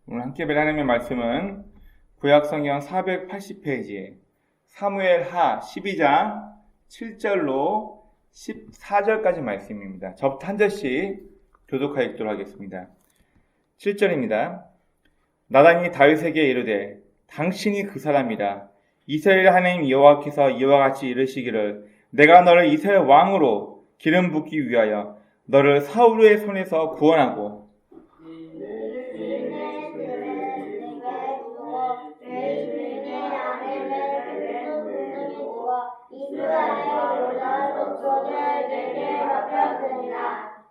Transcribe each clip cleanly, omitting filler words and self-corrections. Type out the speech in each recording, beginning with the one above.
오늘 함께 뵐 하나님의 말씀은 구약성경 480페이지에 사무엘하 12장 7절로 14절까지 말씀입니다. 저부터 한 절씩 교독하여 읽도록 하겠습니다. 7절입니다. 나단이 다윗에게 이르되 당신이 그 사람이라. 이스라엘 하나님 여호와께서 이와 같이 이르시기를 내가 너를 이스라엘 왕으로 기름 붓기 위하여 너를 사울의 손에서 구원하고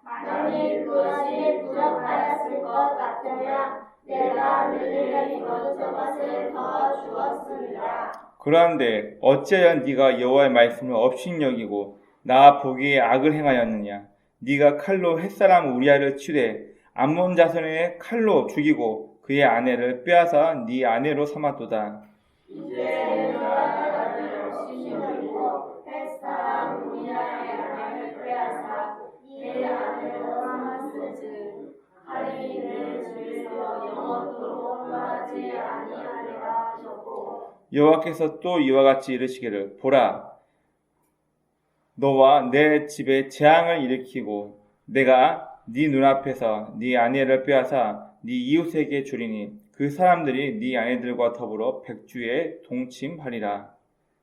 만일 그것이 부족하였을 것 같으면 내가 너희에게 저것을 더 주었습니다. 그러한데 어찌하여 네가 여호와의 말씀을 업신여기고 나 보기에 악을 행하였느냐. 네가 칼로 햇사람 우리아를 치되 암몬 자손의 칼로 죽이고 그의 아내를 빼앗아 네 아내로 삼았도다. 이제 내가 너를 업신여기고 햇사람 우리아의 아내를 빼앗아 네 아내로 삼았으즉 칼이 내 주에서 영원토록 떠나지 아니하리라 하셨고 여호와께서 또 이와 같이 이르시기를 보라 너와 내 집에 재앙을 일으키고 내가 네 눈앞에서 네 아내를 빼앗아 네 이웃에게 주리니 그 사람들이 네 아내들과 더불어 백주에 동침하리라.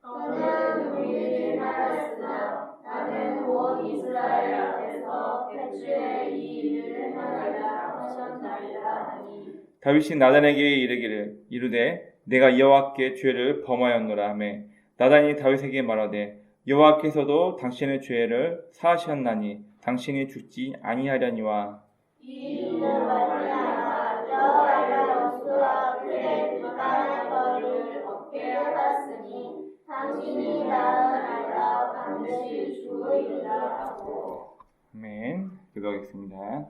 너는 미리 말했으나 나는 온 이스라엘 앞에서 백주의 이 일을 행하리라 하셨나이다 하니 다윗이 나단에게 이르되 내가 여호와께 죄를 범하였노라 하며 나단이 다윗에게 말하되 여호와께서도 당신의 죄를 사하셨나니 당신이 죽지 아니하려니와 이 일을 말미암아 여호와의 원수와 그의 비방의 벌을 얻게 하였으니 당신이 나를 알아 반드시 죽으리라 하고 아멘. 기도하겠습니다.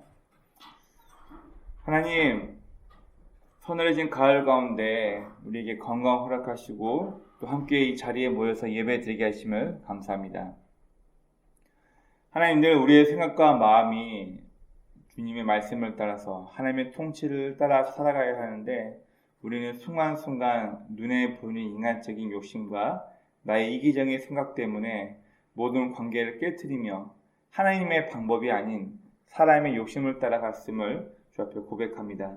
하나님, 서늘해진 가을 가운데 우리에게 건강 허락하시고 또 함께 이 자리에 모여서 예배 드리게 하심을 감사합니다. 하나님, 늘 우리의 생각과 마음이 주님의 말씀을 따라서 하나님의 통치를 따라 살아가야 하는데 우리는 순간순간 눈에 보이는 인간적인 욕심과 나의 이기적인 생각 때문에 모든 관계를 깨트리며 하나님의 방법이 아닌 사람의 욕심을 따라갔음을 주 앞에 고백합니다.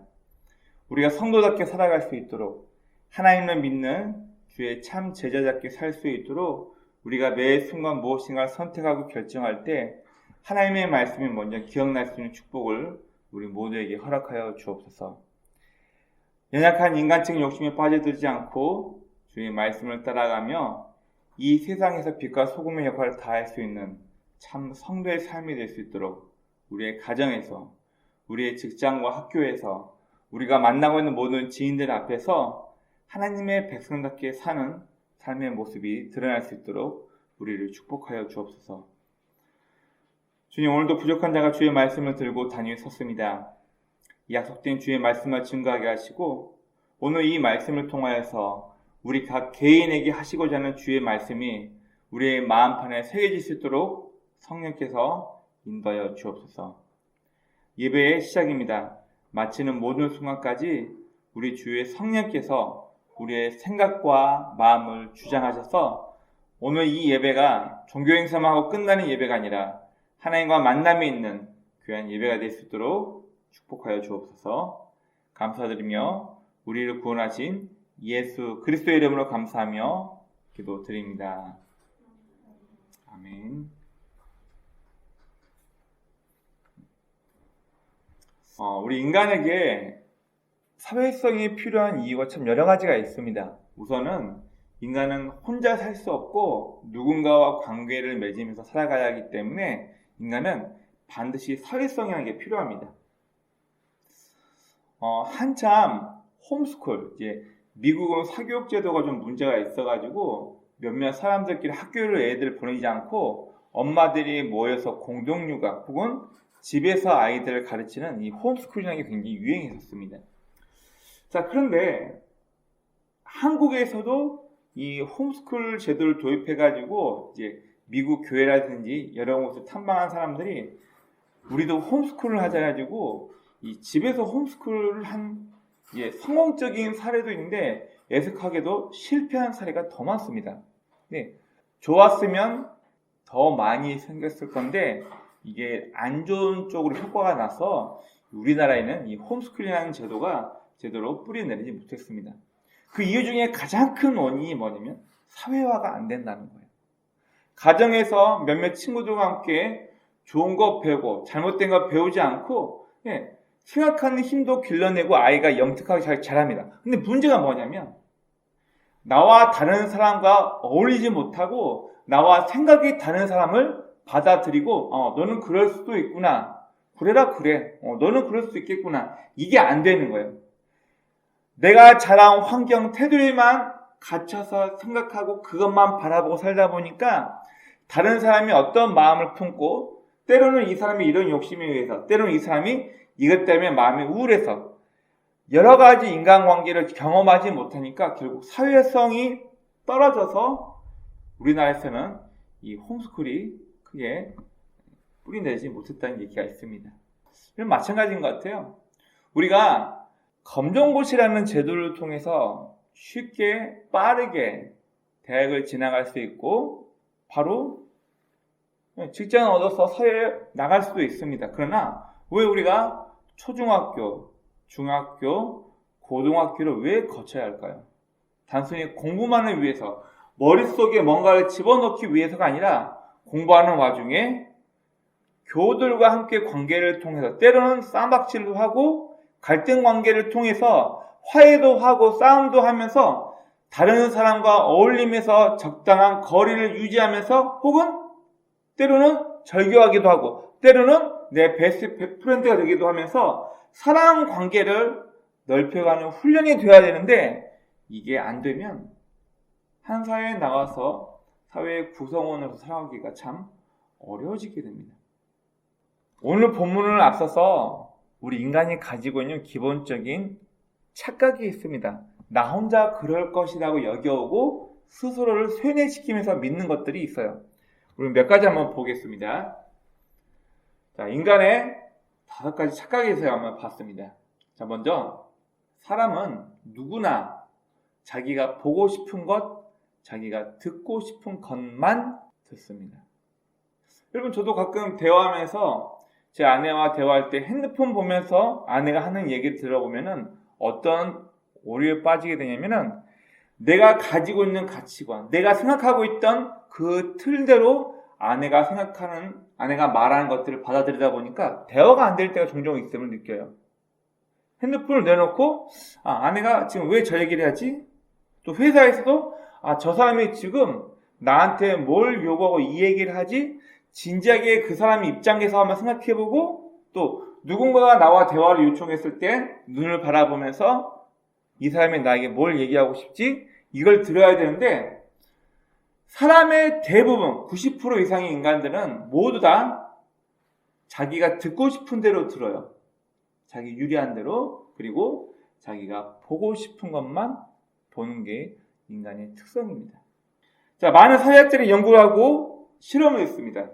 우리가 성도답게 살아갈 수 있도록 하나님을 믿는 주의 참 제자답게 살 수 있도록 우리가 매 순간 무엇인가를 선택하고 결정할 때 하나님의 말씀이 먼저 기억날 수 있는 축복을 우리 모두에게 허락하여 주옵소서. 연약한 인간적인 욕심에 빠져들지 않고 주의 말씀을 따라가며 이 세상에서 빛과 소금의 역할을 다할 수 있는 참 성도의 삶이 될 수 있도록 우리의 가정에서 우리의 직장과 학교에서 우리가 만나고 있는 모든 지인들 앞에서 하나님의 백성답게 사는 삶의 모습이 드러날 수 있도록 우리를 축복하여 주옵소서. 주님, 오늘도 부족한 자가 주의 말씀을 들고 단위에 섰습니다. 약속된 주의 말씀을 증거하게 하시고 오늘 이 말씀을 통하여서 우리 각 개인에게 하시고자 하는 주의 말씀이 우리의 마음판에 새겨질 수 있도록 성령께서 인도하여 주옵소서. 예배의 시작입니다. 마치는 모든 순간까지 우리 주의 성령께서 우리의 생각과 마음을 주장하셔서 오늘 이 예배가 종교 행사만 하고 끝나는 예배가 아니라 하나님과 만남이 있는 귀한 예배가 될 수 있도록 축복하여 주옵소서. 감사드리며 우리를 구원하신 예수 그리스도의 이름으로 감사하며 기도드립니다. 아멘. 우리 인간에게 사회성이 필요한 이유가 참 여러 가지가 있습니다. 우선은 인간은 혼자 살 수 없고 누군가와 관계를 맺으면서 살아가야 하기 때문에 인간은 반드시 사회성이라는 게 필요합니다. 한참 홈스쿨, 이제 미국은 사교육 제도가 좀 문제가 있어가지고 몇몇 사람들끼리 학교를 애들 보내지 않고 엄마들이 모여서 공동육아 혹은 집에서 아이들을 가르치는 이 홈스쿨이라는 게 굉장히 유행했었습니다. 자, 그런데 한국에서도 이 홈스쿨 제도를 도입해가지고 이제 미국 교회라든지 여러 곳을 탐방한 사람들이 우리도 홈스쿨을 하자 가지고 이 집에서 홈스쿨을 한 성공적인 사례도 있는데 애석하게도 실패한 사례가 더 많습니다. 네, 좋았으면 더 많이 생겼을 건데 이게 안 좋은 쪽으로 효과가 나서 우리나라에는 이 홈스쿨링이라는 제도가 제대로 뿌리내리지 못했습니다. 그 이유 중에 가장 큰 원인이 뭐냐면 사회화가 안 된다는 거예요. 가정에서 몇몇 친구들과 함께 좋은 거 배우고 잘못된 거 배우지 않고 생각하는 힘도 길러내고 아이가 영특하게 자랍니다. 근데 문제가 뭐냐면 나와 다른 사람과 어울리지 못하고 나와 생각이 다른 사람을 받아들이고 너는 그럴 수도 있구나. 그래라 그래. 너는 그럴 수 있겠구나. 이게 안 되는 거예요. 내가 자란 환경 테두리만 갇혀서 생각하고 그것만 바라보고 살다 보니까 다른 사람이 어떤 마음을 품고 때로는 이 사람이 이런 욕심에 의해서 때로는 이 사람이 이것 때문에 마음이 우울해서 여러 가지 인간관계를 경험하지 못하니까 결국 사회성이 떨어져서 우리나라에서는 이 홈스쿨이 크게 뿌리내리지 못했다는 얘기가 있습니다. 그럼 마찬가지인 것 같아요. 우리가 검정고시라는 제도를 통해서 쉽게 빠르게 대학을 진학할 수 있고 바로 직장을 얻어서 사회에 나갈 수도 있습니다. 그러나 왜 우리가 초중학교, 중학교, 고등학교를 왜 거쳐야 할까요? 단순히 공부만을 위해서 머릿속에 뭔가를 집어넣기 위해서가 아니라 공부하는 와중에 교우들과 함께 관계를 통해서 때로는 쌈박질도 하고 갈등 관계를 통해서 화해도 하고 싸움도 하면서 다른 사람과 어울리면서 적당한 거리를 유지하면서 혹은 때로는 절교하기도 하고 때로는 내 베스트 프렌드가 되기도 하면서 사랑 관계를 넓혀가는 훈련이 되어야 되는데 이게 안 되면 한 사회에 나와서 사회의 구성원으로 살아가기가 참 어려워지게 됩니다. 오늘 본문을 앞서서 우리 인간이 가지고 있는 기본적인 착각이 있습니다. 나 혼자 그럴 것이라고 여겨오고 스스로를 쇠뇌시키면서 믿는 것들이 있어요. 우리 몇 가지 한번 보겠습니다. 자, 인간의 5가지 착각에 대해서 한번 봤습니다. 자, 먼저 사람은 누구나 자기가 보고 싶은 것, 자기가 듣고 싶은 것만 듣습니다. 여러분, 저도 가끔 대화하면서 제 아내와 대화할 때 핸드폰 보면서 아내가 하는 얘기를 들어보면은 어떤 오류에 빠지게 되냐면은 내가 가지고 있는 가치관, 내가 생각하고 있던 그 틀대로 아내가 말하는 것들을 받아들이다 보니까 대화가 안 될 때가 종종 있음을 느껴요. 핸드폰을 내놓고 아내가 지금 왜 저 얘기를 하지? 또 회사에서도 저 사람이 지금 나한테 뭘 요구하고 이 얘기를 하지? 진지하게 그 사람 입장에서 한번 생각해보고 또 누군가가 나와 대화를 요청했을 때 눈을 바라보면서 이 사람이 나에게 뭘 얘기하고 싶지? 이걸 들어야 되는데 사람의 대부분 90% 이상의 인간들은 모두 다 자기가 듣고 싶은 대로 들어요. 자기 유리한 대로. 그리고 자기가 보고 싶은 것만 보는 게 인간의 특성입니다. 자, 많은 사회학자들이 연구를 하고 실험을 했습니다.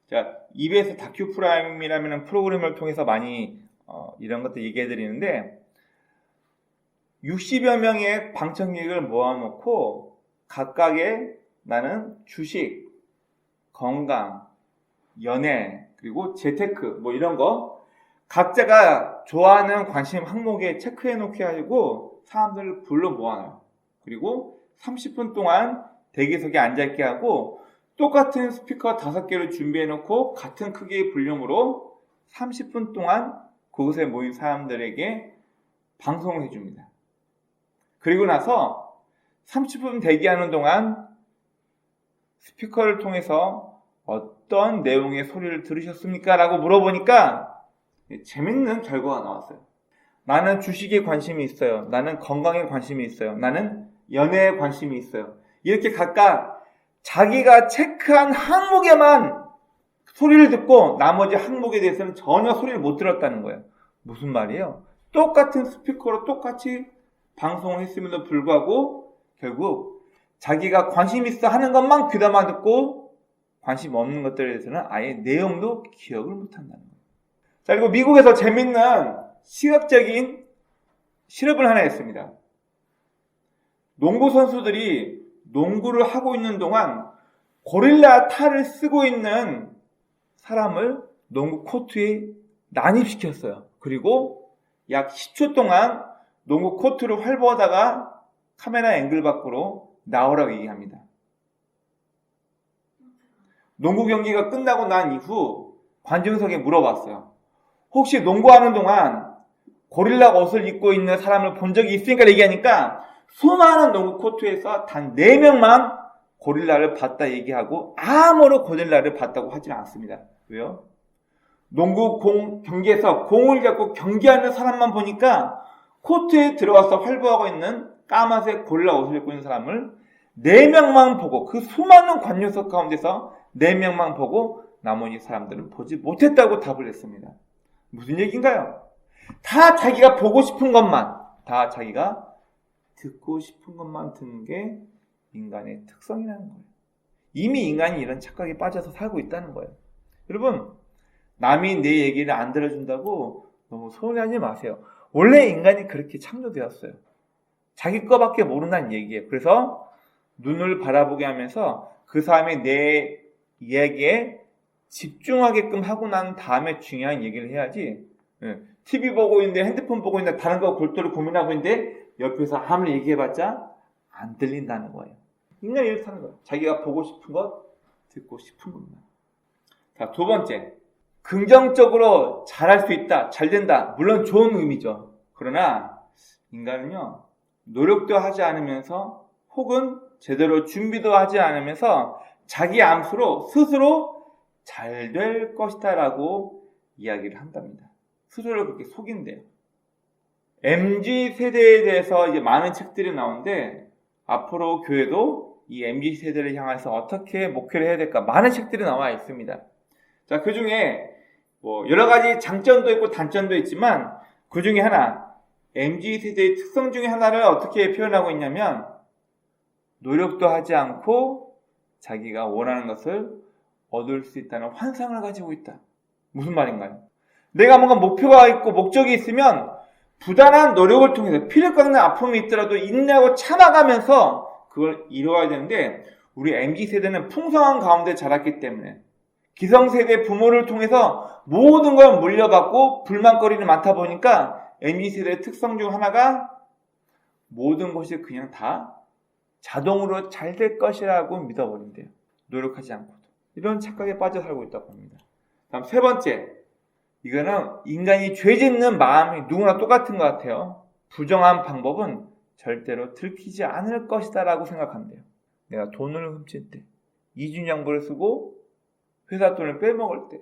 자, EBS 다큐프라임이라는 프로그램을 통해서 많이 이런 것들 얘기해 드리는데 60여 명의 방청객을 모아놓고 각각의 나는 주식, 건강, 연애, 그리고 재테크 이런 거 각자가 좋아하는 관심 항목에 체크해 놓게 하고 사람들을 불러 모아놔요. 그리고 30분 동안 대기석에 앉아있게 하고 똑같은 스피커 5개를 준비해 놓고 같은 크기의 볼륨으로 30분 동안 그곳에 모인 사람들에게 방송을 해줍니다. 그리고 나서 30분 대기하는 동안 스피커를 통해서 어떤 내용의 소리를 들으셨습니까? 라고 물어보니까 재밌는 결과가 나왔어요. 나는 주식에 관심이 있어요. 나는 건강에 관심이 있어요. 나는 연애에 관심이 있어요. 이렇게 각각 자기가 체크한 항목에만 소리를 듣고 나머지 항목에 대해서는 전혀 소리를 못 들었다는 거예요. 무슨 말이에요? 똑같은 스피커로 똑같이 방송을 했음에도 불구하고 결국 자기가 관심 있어 하는 것만 귀담아 듣고 관심 없는 것들에 대해서는 아예 내용도 기억을 못 한다는 거예요. 자, 그리고 미국에서 재밌는 시각적인 실험을 하나 했습니다. 농구 선수들이 농구를 하고 있는 동안 고릴라 탈을 쓰고 있는 사람을 농구 코트에 난입시켰어요. 그리고 약 10초 동안 농구 코트를 활보하다가 카메라 앵글 밖으로 나오라고 얘기합니다. 농구 경기가 끝나고 난 이후 관중석에 물어봤어요. 혹시 농구하는 동안 고릴라 옷을 입고 있는 사람을 본 적이 있으니까 얘기하니까 수많은 농구 코트에서 단 4명만 고릴라를 봤다 얘기하고 아무런 고릴라를 봤다고 하지 않습니다. 왜요? 농구 경기에서 공을 잡고 경기하는 사람만 보니까 코트에 들어와서 활보하고 있는 까만색 고릴라 옷을 입고 있는 사람을 4명만 보고, 그 수많은 관중석 가운데서 4명만 보고 나머지 사람들은 보지 못했다고 답을 했습니다. 무슨 얘기인가요? 다 자기가 보고 싶은 것만, 다 자기가 듣고 싶은 것만 듣는 게 인간의 특성이라는 거예요. 이미 인간이 이런 착각에 빠져서 살고 있다는 거예요. 여러분, 남이 내 얘기를 안 들어준다고 너무 서운해하지 마세요. 원래 인간이 그렇게 창조되었어요. 자기 거밖에 모른다는 얘기예요. 그래서 눈을 바라보게 하면서 그 사람이 내 이야기에 집중하게끔 하고 난 다음에 중요한 얘기를 해야지. TV 보고 있는데, 핸드폰 보고 있는데, 다른 거 골똘히 고민하고 있는데 옆에서 아무리 얘기해봤자 안 들린다는 거예요. 인간이 이렇게 사는 거예요. 자기가 보고 싶은 것, 듣고 싶은 것만. 자, 2번째, 긍정적으로 잘할 수 있다, 잘 된다. 물론 좋은 의미죠. 그러나 인간은요, 노력도 하지 않으면서 혹은 제대로 준비도 하지 않으면서 자기 암수로 스스로 잘 될 것이다 라고 이야기를 한답니다. 스스로를 그렇게 속인대요. MZ세대에 대해서 이제 많은 책들이 나오는데 앞으로 교회도 이 MZ세대를 향해서 어떻게 목회를 해야 될까 많은 책들이 나와 있습니다. 자, 그 중에 여러 가지 장점도 있고 단점도 있지만 그 중에 하나, MZ세대의 특성 중에 하나를 어떻게 표현하고 있냐면 노력도 하지 않고 자기가 원하는 것을 얻을 수 있다는 환상을 가지고 있다. 무슨 말인가요? 내가 뭔가 목표가 있고 목적이 있으면 부단한 노력을 통해서 피를 깎는 아픔이 있더라도 인내하고 참아가면서 그걸 이루어야 되는데 우리 MZ세대는 풍성한 가운데 자랐기 때문에 기성세대 부모를 통해서 모든 걸 물려받고 불만거리는 많다 보니까 MZ세대의 특성 중 하나가 모든 것이 그냥 다 자동으로 잘 될 것이라고 믿어버린대요. 노력하지 않고도. 이런 착각에 빠져 살고 있다고 합니다. 다음 3번째, 이거는 인간이 죄 짓는 마음이 누구나 똑같은 것 같아요. 부정한 방법은 절대로 들키지 않을 것이다 라고 생각한대요. 내가 돈을 훔칠 때, 이중양보를 쓰고 회사 돈을 빼먹을 때,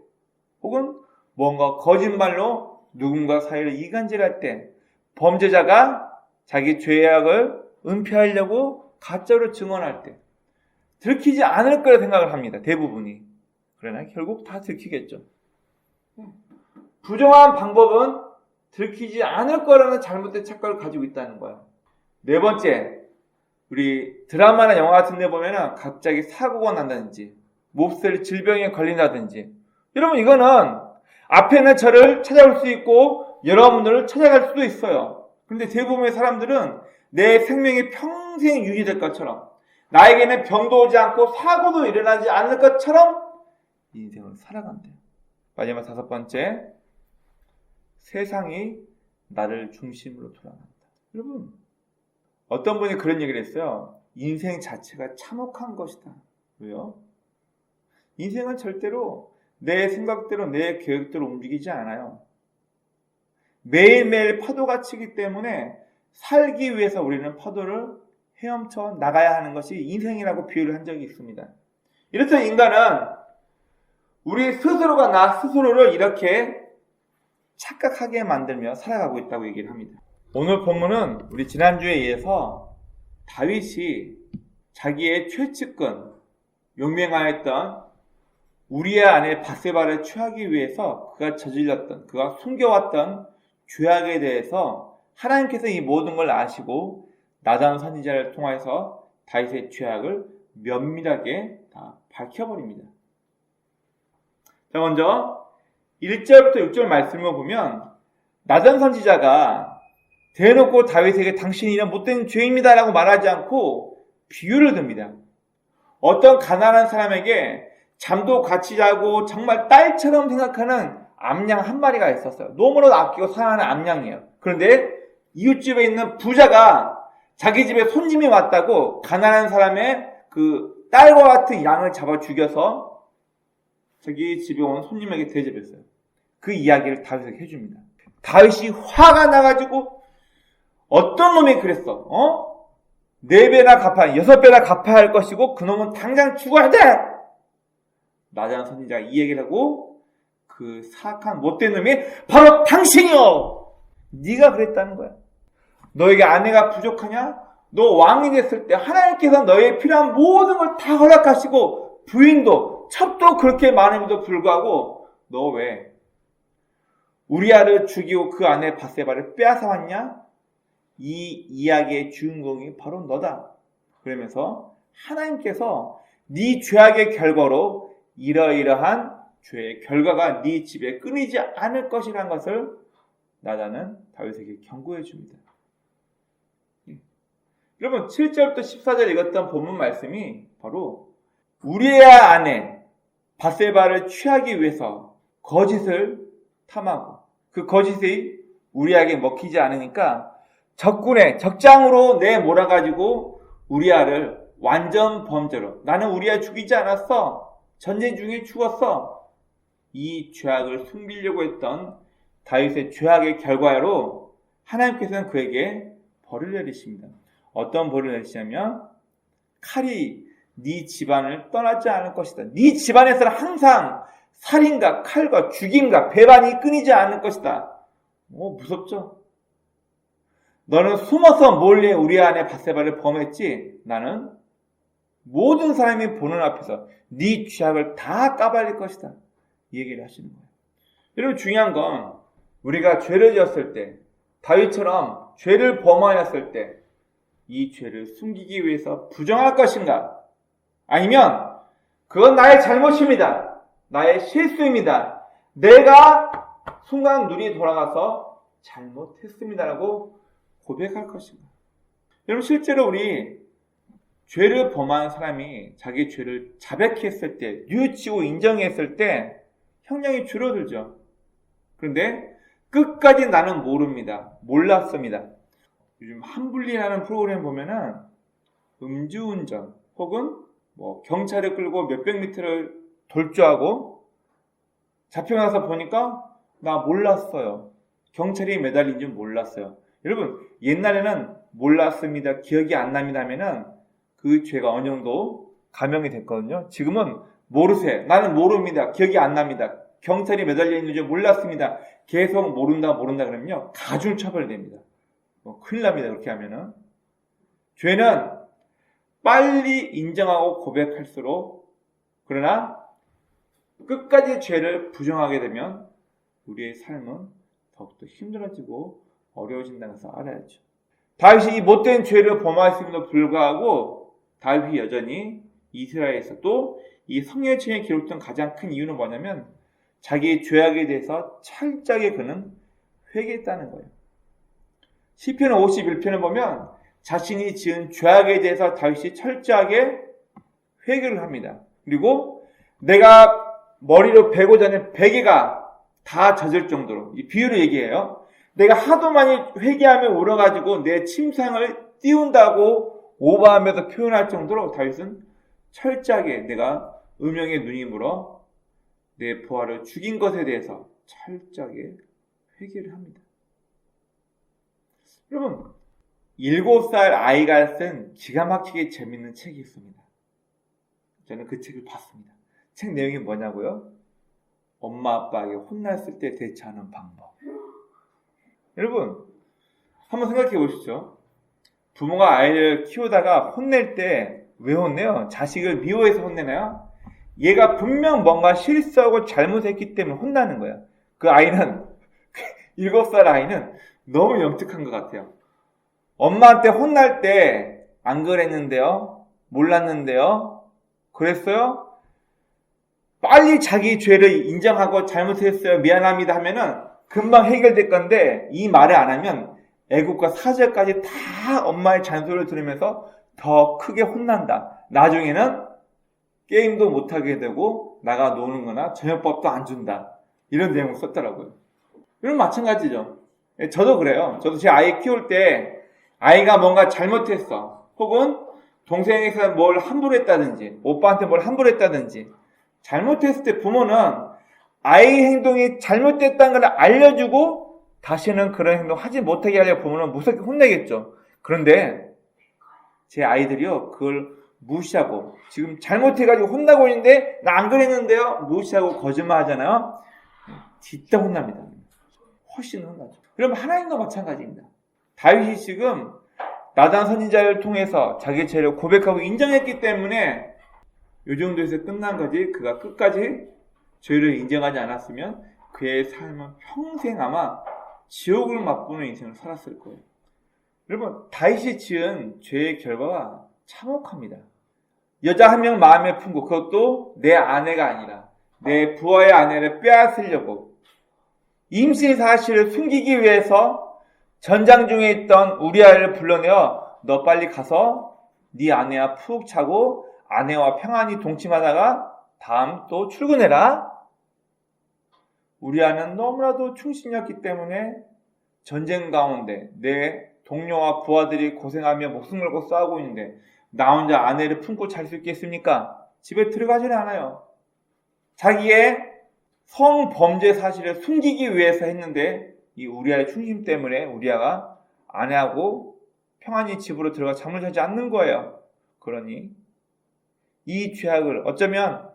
혹은 뭔가 거짓말로 누군가 사이를 이간질할 때, 범죄자가 자기 죄악을 은폐하려고 가짜로 증언할 때 들키지 않을 거라 생각을 합니다. 대부분이. 그러나 결국 다 들키겠죠. 부정한 방법은 들키지 않을 거라는 잘못된 착각을 가지고 있다는 거예요. 4번째, 우리 드라마나 영화 같은 데 보면은 갑자기 사고가 난다든지 몹쓸 질병에 걸린다든지, 여러분 이거는 앞에는 저를 찾아올 수 있고 여러분들을 찾아갈 수도 있어요. 그런데 대부분의 사람들은 내 생명이 평생 유지될 것처럼, 나에게는 병도 오지 않고 사고도 일어나지 않을 것처럼 인생을 살아간대요. 마지막 5번째, 세상이 나를 중심으로 돌아간다. 여러분, 어떤 분이 그런 얘기를 했어요. 인생 자체가 참혹한 것이다. 왜요? 인생은 절대로 내 생각대로 내 계획대로 움직이지 않아요. 매일매일 파도가 치기 때문에 살기 위해서 우리는 파도를 헤엄쳐 나가야 하는 것이 인생이라고 비유를 한 적이 있습니다. 이렇듯 인간은 우리 스스로가 나 스스로를 이렇게 착각하게 만들며 살아가고 있다고 얘기를 합니다. 오늘 본문은 우리 지난주에 이어서 다윗이 자기의 최측근, 용맹하였던 우리의 아내 밧세바를 취하기 위해서 그가 저질렀던, 그가 숨겨왔던 죄악에 대해서 하나님께서 이 모든 걸 아시고 나단 선지자를 통해서 다윗의 죄악을 면밀하게 다 밝혀버립니다. 자, 먼저 1절부터 6절 말씀을 보면 나단 선지자가 대놓고 다윗에게 당신이 이런 못된 죄입니다 라고 말하지 않고 비유를 듭니다. 어떤 가난한 사람에게 잠도 같이 자고 정말 딸처럼 생각하는 암양 한 마리가 있었어요. 너무나도 아끼고 사랑하는 암양이에요. 그런데 이웃집에 있는 부자가 자기 집에 손님이 왔다고 가난한 사람의 그 딸과 같은 양을 잡아 죽여서 자기 집에 온 손님에게 대접했어요. 그 이야기를 다윗에게 해줍니다. 다윗이 화가 나가지고 어떤 놈이 그랬어? 4배나 갚아야, 6배나 갚아야 할 것이고 그놈은 당장 죽어야 돼! 나단 선지자가 이 얘기를 하고 그 사악한 못된 놈이 바로 당신이요! 네가 그랬다는 거야. 너에게 아내가 부족하냐? 너 왕이 됐을 때 하나님께서 너에게 필요한 모든 걸 다 허락하시고 부인도 첩도 그렇게 많음에도 불구하고 너 왜 우리아를 죽이고 그 아내 밧세바를 빼앗아 왔냐? 이 이야기의 주인공이 바로 너다. 그러면서 하나님께서 네 죄악의 결과로 이러이러한 죄의 결과가 네 집에 끊이지 않을 것이라는 것을 나단은 다윗에게 경고해 줍니다. 여러분 7절부터 14절 읽었던 본문 말씀이 바로 우리아 아내 밧세바를 취하기 위해서 거짓을 탐하고 그 거짓이 우리아에게 먹히지 않으니까 적장으로 내몰아가지고 우리아를 완전 범죄로 나는 우리아 죽이지 않았어. 전쟁 중에 죽었어. 이 죄악을 숨기려고 했던 다윗의 죄악의 결과로 하나님께서는 그에게 벌을 내리십니다. 어떤 벌을 내리시냐면 칼이 네 집안을 떠나지 않을 것이다. 네 집안에서는 항상 살인과 칼과 죽임과 배반이 끊이지 않을 것이다. 무섭죠? 너는 숨어서 몰래 우리 아내 밧세바를 범했지. 나는 모든 사람이 보는 앞에서 네 죄악을 다 까발릴 것이다. 이 얘기를 하시는 거예요. 여러분 중요한 건 우리가 죄를 지었을 때 다윗처럼 죄를 범하였을 때 이 죄를 숨기기 위해서 부정할 것인가? 아니면 그건 나의 잘못입니다. 나의 실수입니다. 내가 순간 눈이 돌아가서 잘못했습니다라고 고백할 것인가? 여러분 실제로 우리 죄를 범한 사람이 자기 죄를 자백히 했을 때, 뉘우치고 인정했을 때 형량이 줄어들죠. 그런데 끝까지 나는 모릅니다. 몰랐습니다. 요즘 한불리라는 프로그램 보면은 음주운전 혹은 경찰을 끌고 몇백 미터를 돌주하고 잡혀가서 보니까 나 몰랐어요. 경찰이 매달린 줄 몰랐어요. 여러분 옛날에는 몰랐습니다. 기억이 안 납니다 하면은 그 죄가 어느 정도 감형이 됐거든요. 지금은 모르세요. 나는 모릅니다. 기억이 안 납니다. 경찰이 매달려 있는 줄 몰랐습니다. 계속 모른다 그러면요. 가중처벌됩니다. 큰일 납니다. 그렇게 하면은. 죄는 빨리 인정하고 고백할수록 그러나 끝까지 죄를 부정하게 되면 우리의 삶은 더욱더 힘들어지고 어려워진다는 것을 알아야죠. 다윗이 못된 죄를 범하였음에도 불구하고 다윗이 여전히 이스라엘에서도 이 성경책에 기록된 가장 큰 이유는 뭐냐면 자기의 죄악에 대해서 철저하게 그는 회개했다는 거예요. 시편 51편을 보면 자신이 지은 죄악에 대해서 다윗이 철저하게 회개를 합니다. 그리고 내가 머리로 베고 자는 베개가 다 젖을 정도로 이 비유를 얘기해요. 내가 하도 많이 회개하며 울어가지고 내 침상을 띄운다고 오버하면서 표현할 정도로 다윗은 철저하게 내가 음영의 눈이 물어 내 부하를 죽인 것에 대해서 철저하게 회개를 합니다. 여러분 7살 아이가 쓴 기가 막히게 재밌는 책이 있습니다. 저는 그 책을 봤습니다. 책 내용이 뭐냐고요? 엄마 아빠에게 혼났을 때 대처하는 방법. 여러분 한번 생각해 보시죠. 부모가 아이를 키우다가 혼낼 때 왜 혼내요? 자식을 미워해서 혼내나요? 얘가 분명 뭔가 실수하고 잘못했기 때문에 혼나는 거야. 그 아이는 7살 아이는 너무 영특한 것 같아요. 엄마한테 혼날 때 안 그랬는데요? 몰랐는데요? 그랬어요? 빨리 자기 죄를 인정하고 잘못했어요. 미안합니다 하면은 금방 해결될 건데 이 말을 안 하면 애국과 사절까지 다 엄마의 잔소리를 들으면서 더 크게 혼난다. 나중에는 게임도 못하게 되고 나가 노는 거나 저녁밥도 안 준다. 이런 내용을 썼더라고요. 이런 마찬가지죠. 저도 그래요. 저도 제 아이 키울 때 아이가 뭔가 잘못했어. 혹은 동생에서 뭘 함부로 했다든지 오빠한테 뭘 함부로 했다든지 잘못했을 때 부모는 아이 행동이 잘못됐다는 걸 알려주고 다시는 그런 행동 하지 못하게 하려고 부모는 무섭게 혼내겠죠. 그런데 제 아이들이요 그걸 무시하고 지금 잘못해가지고 혼나고 있는데 나 안 그랬는데요 무시하고 거짓말 하잖아요. 진짜 혼납니다. 훨씬 혼나죠. 그럼 하나님도 마찬가지입니다. 다윗이 지금 나단 선지자를 통해서 자기 죄를 고백하고 인정했기 때문에 이 정도에서 끝난 거지 그가 끝까지 죄를 인정하지 않았으면 그의 삶은 평생 아마 지옥을 맛보는 인생을 살았을 거예요. 여러분 다윗이 지은 죄의 결과가 참혹합니다. 여자 한 명 마음에 품고 그것도 내 아내가 아니라 내 부하의 아내를 빼앗으려고 임신 사실을 숨기기 위해서 전장 중에 있던 우리아를 불러내어 너 빨리 가서 네 아내와 푹 자고 아내와 평안히 동침하다가 다음 또 출근해라. 우리아는 너무나도 충신이었기 때문에 전쟁 가운데 내 동료와 부하들이 고생하며 목숨 걸고 싸우고 있는데 나 혼자 아내를 품고 잘 수 있겠습니까? 집에 들어가지는 않아요. 자기의 성범죄 사실을 숨기기 위해서 했는데 이 우리아의 충심 때문에 우리아가 아내하고 평안히 집으로 들어가 잠을 자지 않는 거예요. 그러니 이 죄악을 어쩌면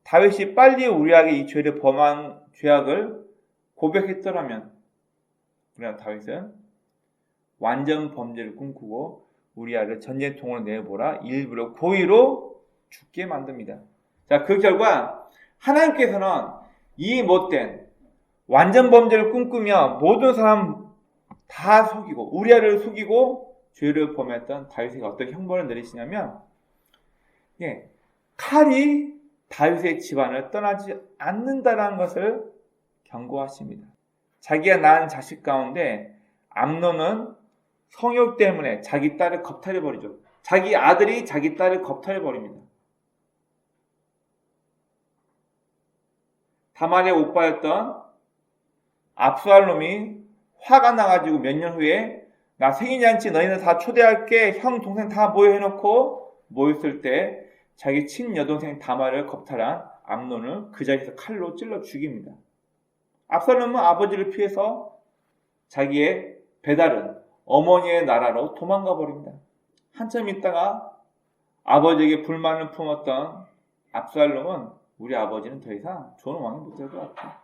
다윗이 빨리 우리아에게 이 죄를 범한 죄악을 고백했더라면 그러나 다윗은 완전 범죄를 꿈꾸고 우리아를 전쟁통으로 내보라 일부러 고의로 죽게 만듭니다. 자, 그 결과 하나님께서는 이 못된 완전 범죄를 꿈꾸며 모든 사람 다 속이고 우리아를 속이고 죄를 범했던 다윗에게 어떤 형벌을 내리시냐면 칼이 다윗의 집안을 떠나지 않는다라는 것을 경고하십니다. 자기가 낳은 자식 가운데 암논은 성욕 때문에 자기 딸을 겁탈해버리죠. 자기 아들이 자기 딸을 겁탈해버립니다. 다말의 오빠였던 압살롬이 화가 나가지고 몇 년 후에 나 생일잔치 너희는 다 초대할게 형 동생 다 모여해놓고 모였을 때 자기 친여동생 다말을 겁탈한 암논을 그 자리에서 칼로 찔러 죽입니다. 압살롬은 아버지를 피해서 자기의 배다른 어머니의 나라로 도망가 버립니다. 한참 있다가 아버지에게 불만을 품었던 압살롬은 우리 아버지는 더 이상 좋은 왕이 못 될 것 같아.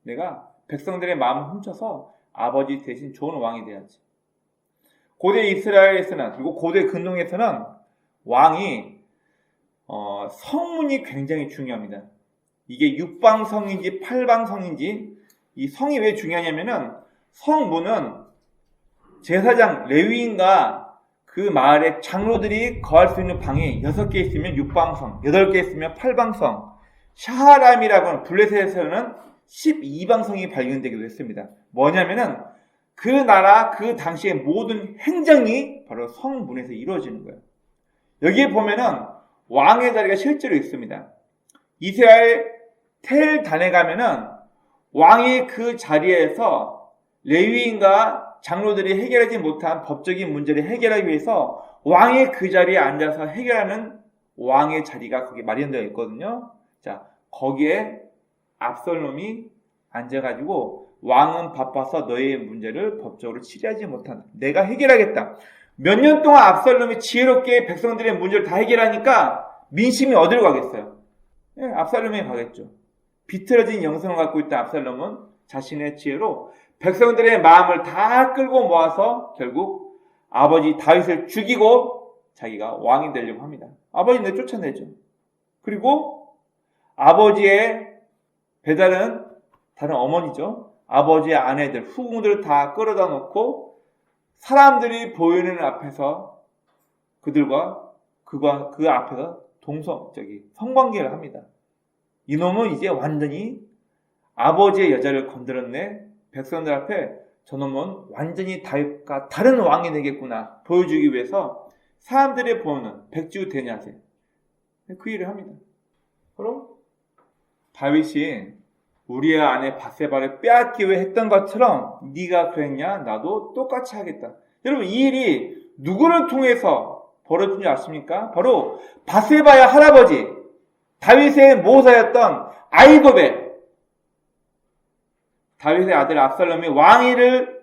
내가 백성들의 마음을 훔쳐서 아버지 대신 좋은 왕이 돼야지. 고대 이스라엘에서는 그리고 고대 근동에서는 왕이 성문이 굉장히 중요합니다. 이게 육방성인지 팔방성인지 이 성이 왜 중요하냐면은 성문은 제사장 레위인과 그 마을의 장로들이 거할 수 있는 방이 6개 있으면 육방성, 8개 있으면 팔방성, 샤하람이라고는 블레셋에서는 12방성이 발견되기도 했습니다. 뭐냐면은 그 나라 그 당시의 모든 행정이 바로 성문에서 이루어지는 거예요. 여기에 보면은 왕의 자리가 실제로 있습니다. 이스라엘 텔 단에 가면은 왕이 그 자리에서 레위인과 장로들이 해결하지 못한 법적인 문제를 해결하기 위해서 왕이 그 자리에 앉아서 해결하는 왕의 자리가 거기 마련되어 있거든요. 자, 거기에 압살롬이 앉아가지고 왕은 바빠서 너의 문제를 법적으로 치리하지 못한다. 내가 해결하겠다. 몇 년 동안 압살롬이 지혜롭게 백성들의 문제를 다 해결하니까 민심이 어디로 가겠어요? 압살롬에 가겠죠. 비틀어진 영성을 갖고 있던 압살롬은 자신의 지혜로 백성들의 마음을 다 끌고 모아서 결국 아버지 다윗을 죽이고 자기가 왕이 되려고 합니다. 아버지는 쫓아내죠. 그리고 아버지의 배다른 다른 어머니죠. 아버지의 아내들, 후궁들을 다 끌어다 놓고 사람들이 보이는 앞에서 그들과 그 앞에서 성관계를 합니다. 이놈은 이제 완전히 아버지의 여자를 건드렸네. 백성들 앞에 저놈은 완전히 다윗과 다른 왕이 되겠구나 보여주기 위해서 사람들이 보는 백주대냐제 그 일을 합니다. 그럼 다윗이 우리의 아내 밧세바를 빼앗기 위해 했던 것처럼 네가 그랬냐? 나도 똑같이 하겠다. 여러분 이 일이 누구를 통해서 벌어진 줄 아십니까? 바로 밧세바의 할아버지 다윗의 모사였던 아히도벨, 다윗의 아들 압살롬이 왕위를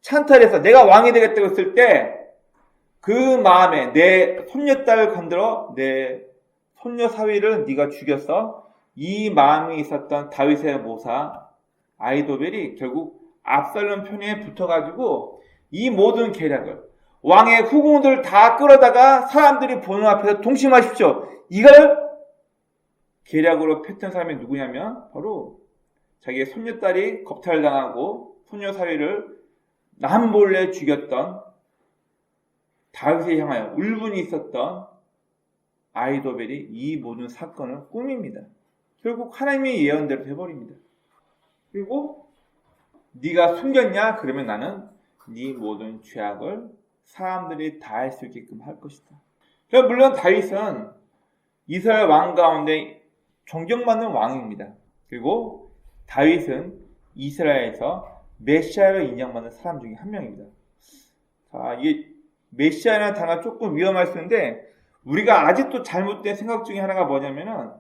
찬탈해서 내가 왕이 되겠다고 했을 때 그 마음에 내 손녀딸을 건드려 내 손녀 사위를 네가 죽였어. 이 마음이 있었던 다윗의 모사 아히도벨이 결국 압살롬 편에 붙어가지고 이 모든 계략을 왕의 후궁들 다 끌어다가 사람들이 보는 앞에서 동심하십시오. 이걸 계략으로 폈던 사람이 누구냐면 바로 자기의 손녀딸이 겁탈당하고 손녀 사위를 남몰래 죽였던 다윗에 향하여 울분이 있었던 아히도벨이 이 모든 사건을 꾸밉니다. 결국 하나님의 예언대로 돼버립니다. 그리고 네가 숨겼냐? 그러면 나는 네 모든 죄악을 사람들이 다 할 수 있게끔 할 것이다. 물론 다윗은 이스라엘 왕 가운데 존경받는 왕입니다. 그리고 다윗은 이스라엘에서 메시아를 인정받는 사람 중에 한 명입니다. 자, 이게 메시아라는 단어가 조금 위험할 수 있는데 우리가 아직도 잘못된 생각 중에 하나가 뭐냐면은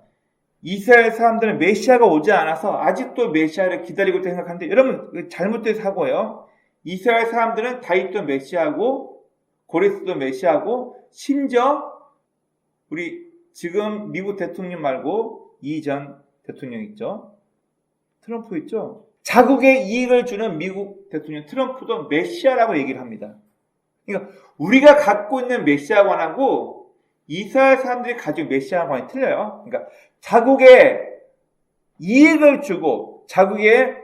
이스라엘 사람들은 메시아가 오지 않아서 아직도 메시아를 기다리고 있다고 생각하는데 여러분 잘못된 사고예요. 이스라엘 사람들은 다윗도 메시아고 고레스도 메시아고 심지어 우리 지금 미국 대통령 말고 이전 대통령 있죠. 트럼프 있죠. 자국의 이익을 주는 미국 대통령 트럼프도 메시아라고 얘기를 합니다. 그러니까 우리가 갖고 있는 메시아관하고 이스라엘 사람들이 가지고 메시아관이 틀려요. 그러니까 자국의 이익을 주고 자국의